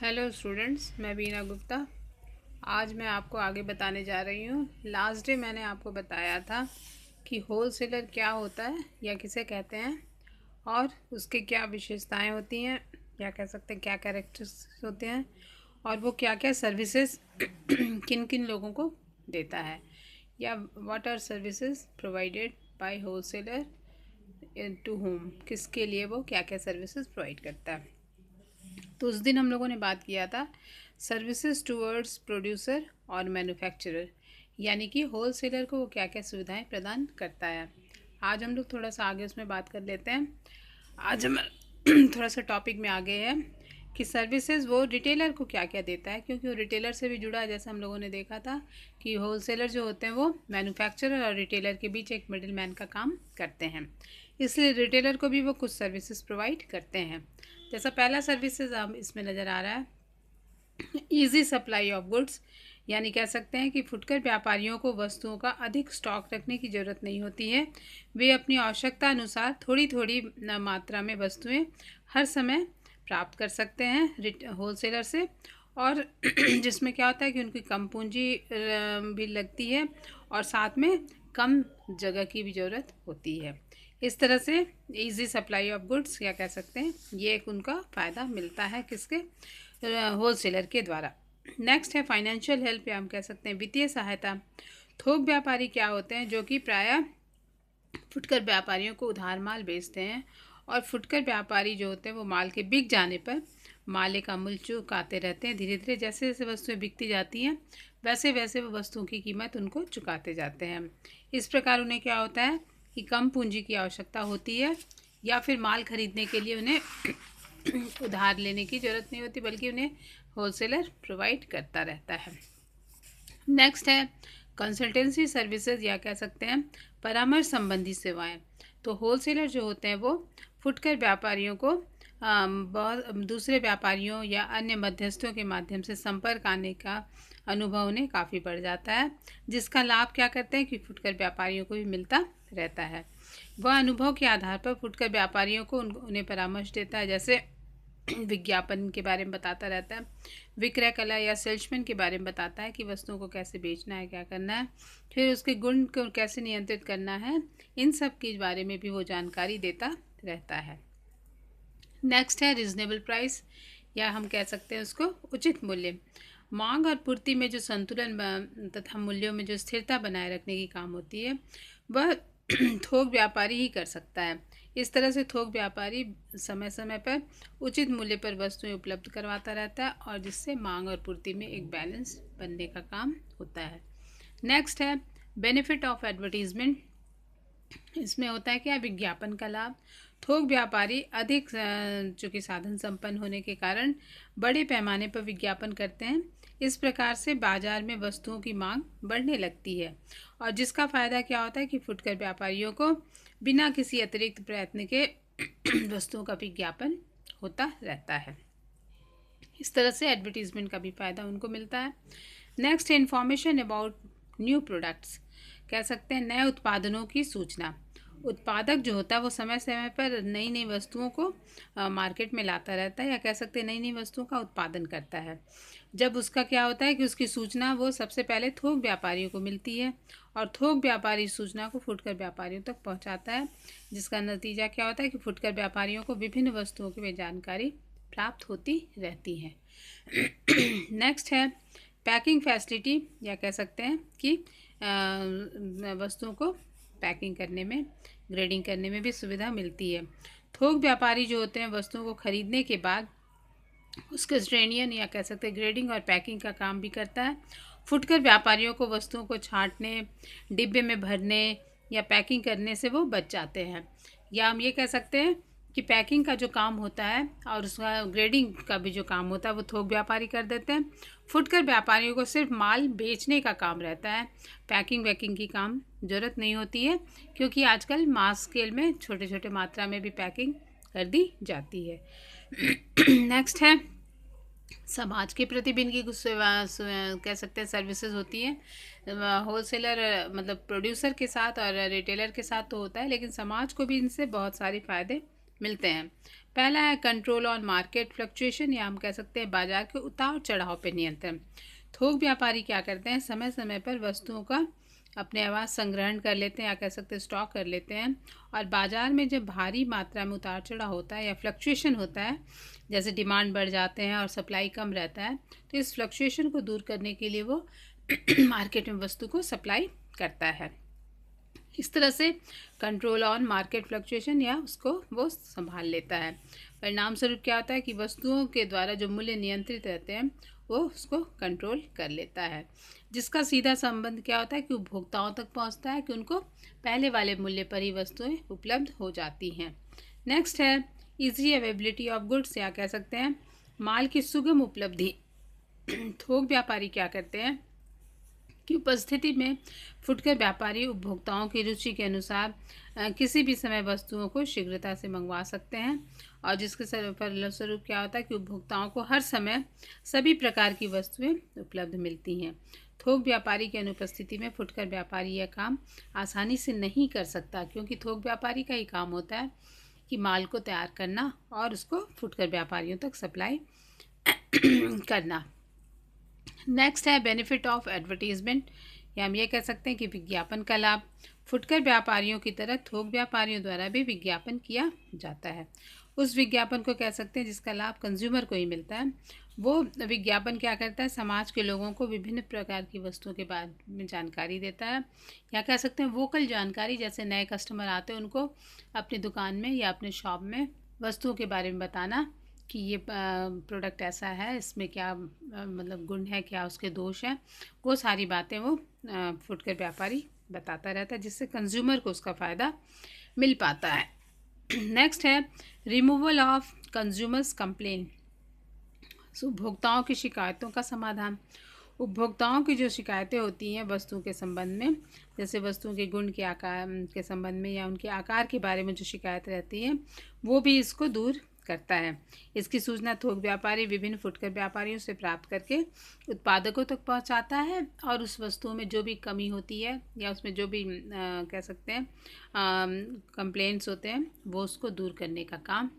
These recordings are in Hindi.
हेलो स्टूडेंट्स, मैं बीना गुप्ता। आज मैं आपको आगे बताने जा रही हूँ। लास्ट डे मैंने आपको बताया था कि होल सेलर क्या होता है या किसे कहते हैं और उसके क्या विशेषताएं होती हैं या कह सकते हैं क्या कैरेक्टर्स होते हैं और वो क्या क्या सर्विसेज किन किन लोगों को देता है या what are services provided by wholesaler to whom, किसके लिए वो क्या क्या सर्विसेज प्रोवाइड करता है। तो उस दिन हम लोगों ने बात किया था सर्विसेज टूवर्ड्स प्रोड्यूसर और मैन्युफैक्चरर, यानी कि होल सेलर को वो क्या क्या सुविधाएं प्रदान करता है। आज हम लोग थोड़ा सा आगे उसमें बात कर लेते हैं। आज हम थोड़ा सा टॉपिक में आगे है कि सर्विसेज वो रिटेलर को क्या क्या देता है, क्योंकि वो रिटेलर से भी जुड़ा है। जैसे हम लोगों ने देखा था कि होल सेलर जो होते हैं वो मैन्युफैक्चरर और रिटेलर के बीच एक मिडिल मैन का काम करते हैं, इसलिए रिटेलर को भी वो कुछ सर्विसेज प्रोवाइड करते हैं। जैसा पहला सर्विसेज अब इसमें नज़र आ रहा है, ईजी सप्लाई ऑफ गुड्स, यानी कह सकते हैं कि फुटकर व्यापारियों को वस्तुओं का अधिक स्टॉक रखने की ज़रूरत नहीं होती है। वे अपनी आवश्यकता अनुसार थोड़ी थोड़ी मात्रा में वस्तुएं हर समय प्राप्त कर सकते हैं होलसेलर से, और जिसमें क्या होता है कि उनकी कम पूंजी भी लगती है और साथ में कम जगह की भी ज़रूरत होती है। इस तरह से इजी सप्लाई ऑफ गुड्स या कह सकते हैं ये एक उनका फ़ायदा मिलता है किसके, होल सेलर के द्वारा। नेक्स्ट है फाइनेंशियल हेल्प या हम कह सकते हैं वित्तीय सहायता। थोक व्यापारी क्या होते हैं, जो कि प्रायः फुटकर व्यापारियों को उधार माल बेचते हैं, और फुटकर व्यापारी जो होते हैं वो माल के बिक जाने पर माले का मूल्य चुकाते रहते हैं। धीरे धीरे जैसे जैसे वस्तुएं बिकती जाती हैं वैसे वैसे वो वस्तुओं की कीमत उनको चुकाते जाते हैं। इस प्रकार उन्हें क्या होता है कि कम पूंजी की आवश्यकता होती है, या फिर माल खरीदने के लिए उन्हें उधार लेने की ज़रूरत नहीं होती, बल्कि उन्हें होलसेलर प्रोवाइड करता रहता है। नेक्स्ट है कंसल्टेंसी सर्विसेज या कह सकते हैं परामर्श संबंधी सेवाएं। तो होलसेलर जो होते हैं वो फुटकर व्यापारियों को बहुत दूसरे व्यापारियों या अन्य मध्यस्थों के माध्यम से संपर्क आने का अनुभव उन्हें काफ़ी बढ़ जाता है, जिसका लाभ क्या करते हैं कि फुटकर व्यापारियों को भी मिलता रहता है। वह अनुभव के आधार पर फुटकर व्यापारियों को उन्हें परामर्श देता है, जैसे विज्ञापन के बारे में बताता रहता है, विक्रय कला या सेल्समैन के बारे में बताता है कि वस्तुओं को कैसे बेचना है, क्या करना है, फिर उसके गुण को कैसे नियंत्रित करना है, इन सब के बारे में भी वो जानकारी देता रहता है। नेक्स्ट है रिजनेबल प्राइस या हम कह सकते हैं उसको उचित मूल्य। मांग और पूर्ति में जो संतुलन तथा मूल्यों में जो स्थिरता बनाए रखने की काम होती है वह थोक व्यापारी ही कर सकता है। इस तरह से थोक व्यापारी समय समय पर उचित मूल्य पर वस्तुएं उपलब्ध करवाता रहता है, और जिससे मांग और पूर्ति में एक बैलेंस बनने का काम होता है। नेक्स्ट है बेनिफिट ऑफ एडवर्टीजमेंट। इसमें होता है क्या, विज्ञापन का लाभ। थोक व्यापारी अधिक चूँकि साधन संपन्न होने के कारण बड़े पैमाने पर विज्ञापन करते हैं। इस प्रकार से बाजार में वस्तुओं की मांग बढ़ने लगती है, और जिसका फ़ायदा क्या होता है कि फुटकर व्यापारियों को बिना किसी अतिरिक्त प्रयत्न के वस्तुओं का विज्ञापन होता रहता है। इस तरह से एडवर्टीजमेंट का भी फ़ायदा उनको मिलता है। नेक्स्ट है इंफॉर्मेशन अबाउट न्यू प्रोडक्ट्स, कह सकते हैं नए उत्पादनों की सूचना। उत्पादक जो होता है वो समय समय पर नई नई वस्तुओं को मार्केट में लाता रहता है, या कह सकते हैं नई नई वस्तुओं का उत्पादन करता है। जब उसका क्या होता है कि उसकी सूचना वो सबसे पहले थोक व्यापारियों को मिलती है, और थोक व्यापारी सूचना को फुटकर व्यापारियों तक पहुंचाता है, जिसका नतीजा क्या होता है कि फुटकर व्यापारियों को विभिन्न वस्तुओं की जानकारी प्राप्त होती रहती है। नेक्स्ट है पैकिंग फैसिलिटी, या कह सकते हैं कि वस्तुओं को पैकिंग करने में, ग्रेडिंग करने में भी सुविधा मिलती है। थोक व्यापारी जो होते हैं वस्तुओं को खरीदने के बाद उसके श्रेणियन या कह सकते हैं ग्रेडिंग और पैकिंग का काम भी करता है। फुटकर व्यापारियों को वस्तुओं को छांटने, डिब्बे में भरने या पैकिंग करने से वो बच जाते हैं, या हम ये कह सकते हैं कि पैकिंग का जो काम होता है और उसका ग्रेडिंग का भी जो काम होता है वो थोक व्यापारी कर देते हैं। फुटकर व्यापारियों को सिर्फ माल बेचने का काम रहता है, पैकिंग वैकिंग की काम ज़रूरत नहीं होती है, क्योंकि आजकल मास स्केल में छोटे छोटे मात्रा में भी पैकिंग कर दी जाती है। नेक्स्ट है समाज के प्रति भी इनकी कुछ कह सकते हैं सर्विसेज होती हैं। होलसेलर मतलब प्रोड्यूसर के साथ और रिटेलर के साथ तो होता है, लेकिन समाज को भी इनसे बहुत सारे फ़ायदे मिलते हैं। पहला है कंट्रोल ऑन मार्केट फ्लक्चुएशन, या हम कह सकते हैं बाजार के उतार चढ़ाव पर नियंत्रण। थोक व्यापारी क्या करते हैं, समय समय पर वस्तुओं का अपने आवास संग्रहण कर लेते हैं, या कह सकते हैं स्टॉक कर लेते हैं, और बाज़ार में जब भारी मात्रा में उतार चढ़ाव होता है या फ्लक्चुएशन होता है, जैसे डिमांड बढ़ जाते हैं और सप्लाई कम रहता है, तो इस फ्लक्चुएशन को दूर करने के लिए वो मार्केट में वस्तु को सप्लाई करता है। इस तरह से कंट्रोल ऑन मार्केट फ्लक्चुएशन या उसको वो संभाल लेता है। परिणाम स्वरूप क्या होता है कि वस्तुओं के द्वारा जो मूल्य नियंत्रित रहते हैं वो उसको कंट्रोल कर लेता है, जिसका सीधा संबंध क्या होता है कि उपभोक्ताओं तक पहुंचता है कि उनको पहले वाले मूल्य पर ही वस्तुएं उपलब्ध हो जाती हैं। नेक्स्ट है इजी अवेलेबिलिटी ऑफ गुड्स, या कह सकते हैं माल की सुगम उपलब्धि। थोक व्यापारी क्या करते हैं की उपस्थिति में फुटकर व्यापारी उपभोक्ताओं की रुचि के अनुसार किसी भी समय वस्तुओं को शीघ्रता से मंगवा सकते हैं, और जिसके फलस्वरूप क्या होता है कि उपभोक्ताओं को हर समय सभी प्रकार की वस्तुएं उपलब्ध मिलती हैं। थोक व्यापारी की अनुपस्थिति में फुटकर व्यापारी यह काम आसानी से नहीं कर सकता, क्योंकि थोक व्यापारी का ही काम होता है कि माल को तैयार करना और उसको फुटकर व्यापारियों तक सप्लाई करना। नेक्स्ट है बेनिफिट ऑफ एडवर्टीजमेंट, या हम ये कह सकते हैं कि विज्ञापन का लाभ। फुटकर व्यापारियों की तरह थोक व्यापारियों द्वारा भी विज्ञापन किया जाता है। उस विज्ञापन को कह सकते हैं जिसका लाभ कंज्यूमर को ही मिलता है। वो विज्ञापन क्या करता है, समाज के लोगों को विभिन्न प्रकार की वस्तुओं के बारे में जानकारी देता है, या कह सकते हैं वोकल जानकारी। जैसे नए कस्टमर आते हैं उनको अपनी दुकान में या अपने शॉप में वस्तुओं के बारे में बताना कि ये प्रोडक्ट ऐसा है, इसमें क्या मतलब गुण है, क्या उसके दोष हैं, वो सारी बातें वो फुटकर व्यापारी बताता रहता है, जिससे कंज्यूमर को उसका फ़ायदा मिल पाता है। नेक्स्ट है रिमूवल ऑफ कंज्यूमर्स कंप्लेन, उपभोक्ताओं की शिकायतों का समाधान। उपभोक्ताओं की जो शिकायतें होती हैं वस्तुओं के संबंध में, जैसे वस्तुओं के गुण के आकार के संबंध में या उनके आकार के बारे में जो शिकायत रहती है, वो भी इसको दूर करता है। इसकी सूचना थोक व्यापारी विभिन्न फुटकर व्यापारियों से प्राप्त करके उत्पादकों तक पहुंचाता है, और उस वस्तुओं में जो भी कमी होती है या उसमें जो भी कह सकते हैं कंप्लेंट्स होते हैं, वो उसको दूर करने का काम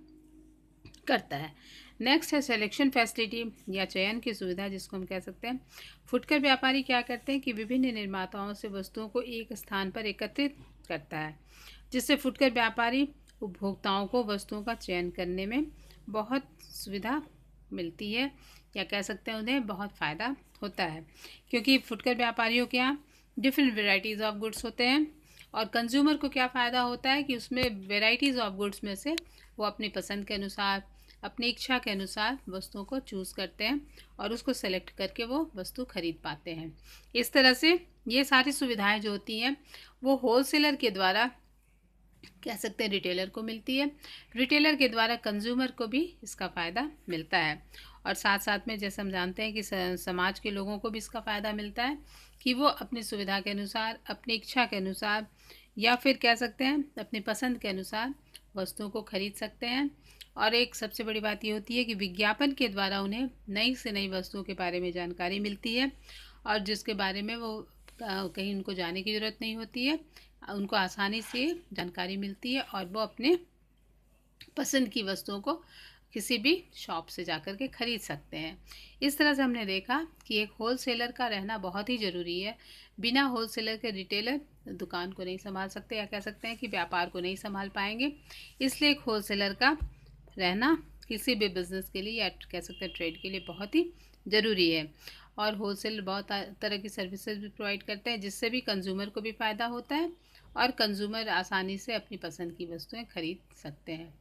करता है। नेक्स्ट है सिलेक्शन फैसिलिटी, या चयन की सुविधा, जिसको हम कह सकते हैं फुटकर व्यापारी क्या करते हैं कि विभिन्न निर्माताओं से वस्तुओं को एक स्थान पर एकत्रित करता है, जिससे फुटकर व्यापारी उपभोक्ताओं को वस्तुओं का चयन करने में बहुत सुविधा मिलती है, या कह सकते हैं उन्हें बहुत फ़ायदा होता है, क्योंकि फुटकर व्यापारियों के यहाँ डिफरेंट वेराइटीज़ ऑफ गुड्स होते हैं, और कंज्यूमर को क्या फ़ायदा होता है कि उसमें वेराइटीज़ ऑफ गुड्स में से वो अपनी पसंद के अनुसार, अपनी इच्छा के अनुसार वस्तुओं को चूज़ करते हैं और उसको सेलेक्ट करके वो वस्तु खरीद पाते हैं। इस तरह से ये सारी सुविधाएं जो होती हैं वो होलसेलर के द्वारा कह सकते हैं रिटेलर को मिलती है, रिटेलर के द्वारा कंज्यूमर को भी इसका फ़ायदा मिलता है, और साथ साथ में जैसे हम जानते हैं कि समाज के लोगों को भी इसका फ़ायदा मिलता है कि वो अपनी सुविधा के अनुसार, अपनी इच्छा के अनुसार, या फिर कह सकते हैं अपनी पसंद के अनुसार वस्तुओं को खरीद सकते हैं। और एक सबसे बड़ी बात ये होती है कि विज्ञापन के द्वारा उन्हें नई से नई वस्तुओं के बारे में जानकारी मिलती है, और जिसके बारे में वो कहीं उनको जाने की ज़रूरत नहीं होती है, उनको आसानी से जानकारी मिलती है, और वो अपने पसंद की वस्तुओं को किसी भी शॉप से जाकर के ख़रीद सकते हैं। इस तरह से हमने देखा कि एक होलसेलर का रहना बहुत ही ज़रूरी है। बिना होलसेलर के रिटेलर दुकान को नहीं संभाल सकते, या कह सकते हैं कि व्यापार को नहीं संभाल पाएंगे। इसलिए एक होलसेलर का रहना किसी भी बिज़नेस के लिए, या कह सकते हैं ट्रेड के लिए, बहुत ही ज़रूरी है। और होलसेलर बहुत तरह की सर्विसेज भी प्रोवाइड करते हैं, जिससे भी कंज्यूमर को भी फ़ायदा होता है, और कंज्यूमर आसानी से अपनी पसंद की वस्तुएं खरीद सकते हैं।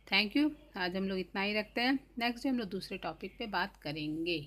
Thank you. आज हम लोग इतना ही रखते हैं। नेक्स्ट डे हम लोग दूसरे टॉपिक पे बात करेंगे।